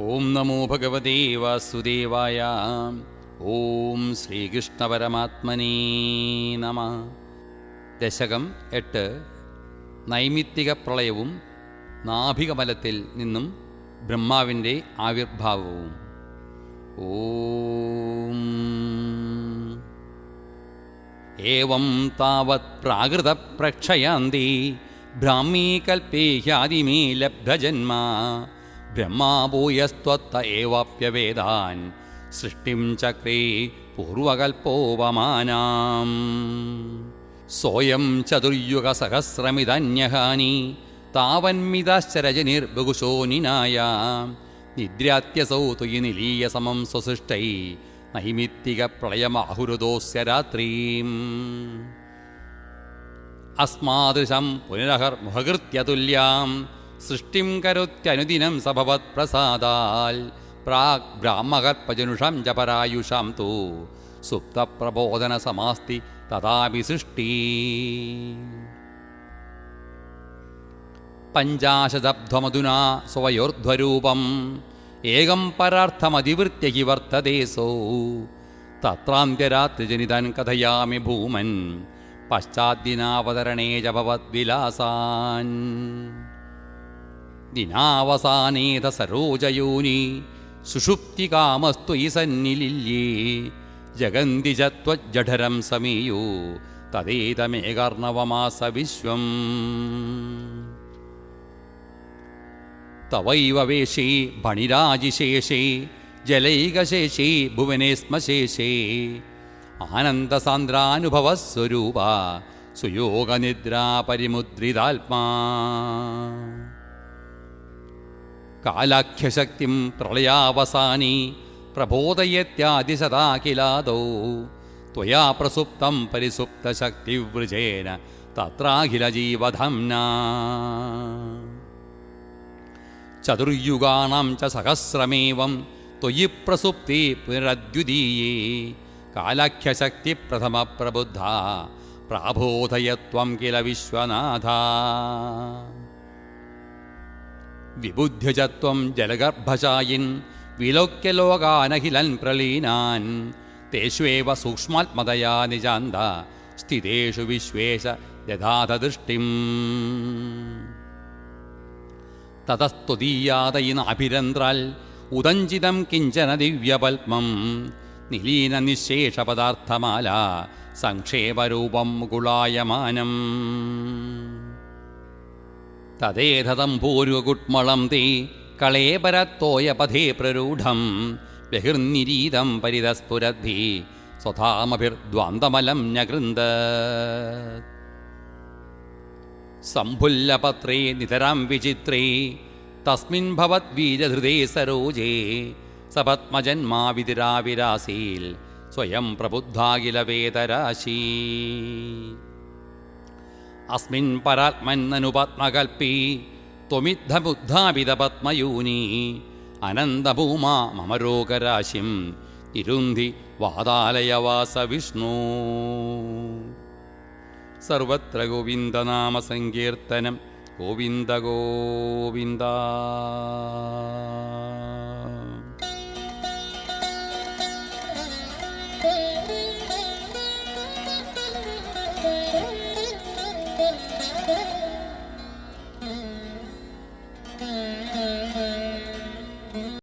ഓം നമോ ഭഗവതേ വാസുദേവായ. ഓം ശ്രീകൃഷ്ണപരമാത്മനേ നമഃ. ദശകം 8. നൈമിത്തിക പ്രളയവും നാഭികമലത്തിൽ നിന്നും ബ്രഹ്മാവിൻ്റെ ആവിർഭാവവും. ഓം ഏവം താവത് പ്രാകൃത പ്രക്ഷയാന്തി ബ്രാഹ്മീ കൽപ്പേ ഹ്യാദിമേ ലബ്ധജന്മ ബ്രഹ്മാഭൂയസ്ത്വത്ത ഏവാപ്യവേദാൻ സൃഷ്ടിം ചക്രേ പൂർവകൽപ്പോപമാനാം സോയം ചതുർയുഗസഹസ്രമിതന്യഹാനി താവന്മിതാശ്ചരജനിർബഹുശോനിനായ നിദ്രാത്യസൗ തുയി നിലീയ സമം സ്വസൃഷ്ടൈ നൈമിത്തിക പ്രളയമാഹുരുദോസ്യ രാത്രീം അസ്മാദൃശം പുനരഹർമുഹകൃത്യതുല്യാം സൃഷ്ടിം കരോത്യനുദിനം സഭവത് പ്രസാദാൽ പ്രാഗ് ബ്രാഹ്മകൽപ്പജനുഷം ച പരായുഷാം തു സുപ്തപ്രബോധന സമാസ്തി തഥാപി സൃഷ്ടി പഞ്ചാശതബ്ധ്വമധുനാ സ്വയോർധ്വരൂപം ഏകം പരാർത്ഥമതിവൃത്യ ഹി വർത്തതേസോ തത്രാന്ത്യരാത്രിജനിതൻ കഥയാമി ഭൂമൻ പശ്ചാദ്ദിനാവതരണേ ച ഭവദ്വിലാസാൻ ദിനാവസാനേത സരോജയോനി സുഷുപ്തികാമസ്തു ഈ സന്നിലില്യേ ജഗന്തി ച ത്വജ്ജഠരം സമീയോ തദേതമേകർണവമാസ വിശ്വം തവൈവ വേഷേ ഭണിരാജിശേഷേ ജലൈകശേഷേ ഭുവനെ ശ്മശേഷേ ആനന്ദസാന്ദ്രാനുഭവസ്വരൂപ സുയോഗനിദ്രാ പരിമുദ്രിതാത്മാ കാലാഖ്യശക്തിം പ്രളയാവസാനി പ്രബോധയത്യാദിശതാഖിലാദോ ത്വയാ പ്രസുപ്തം പരിസുപ്തശക്തിവൃജേന തത്രാഖിലജീവധംനാ ചതുർയുഗാണാം ച സഹസ്രമേവം ത്വയി പ്രസുപ്തി പുനരദ്വിതീയേ കാലാഖ്യശക്തി പ്രഥമ പ്രബുദ്ധ പ്രാബോധയത്വം കില വിശ്വനാഥ വിബുദ്ധ്യചത്വം ജലഗർഭശായിൻ വിലോക്യലോകാനഖിലൻ പ്രളീനാൻ തേഷ്വേവ സൂക്ഷ്മാത്മതയാ നിജാന്ത സ്ഥിതേഷു വിശ്വേശ ദദാതദൃഷ്ടിം തതസ്ത്വദീയാദയിനാഭിരന്ത്രാൽ ഉദഞ്ചിതം കിഞ്ചന ദിവ്യപൽമം നിലീന നിശേഷപദാർത്ഥമാല സംക്ഷേപരൂപം മുകുളായമാനം തദേതം പൂർവകുട്മളം തേ കളേപരത്തോയപഥേ പ്രരൂഢം ബഹിർനിരീതം പരിതസ്ഫുരദ്ഭി സ്വധാമഭിർദ്വാന്തമലം ന്യകൃന്ദ സംഭുല്ലപത്രേ നിതരാം വിചിത്രേ തസ്മിൻ ഭവദ്വീജധൃതേ സരോജേ സപത്മജന്മാവിതിരാവിരാസീൽ സ്വയം പ്രബുദ്ധാഖില വേദരാശി അസ്മിൻ പരാത്മന്നനുപത്മകൽപ്പീ ത്വമിദ്ധബുദ്ധാവിതപത്മയൂനി അനന്തഭൂമാ മമ രോഗരാശിം ഇരുന്ധി വാതാലയവാസ വിഷ്ണു സർവത്ര ഗോവിന്ദനാമസങ്കീർത്തനം ഗോവിന്ദ ഗോവിന്ദ.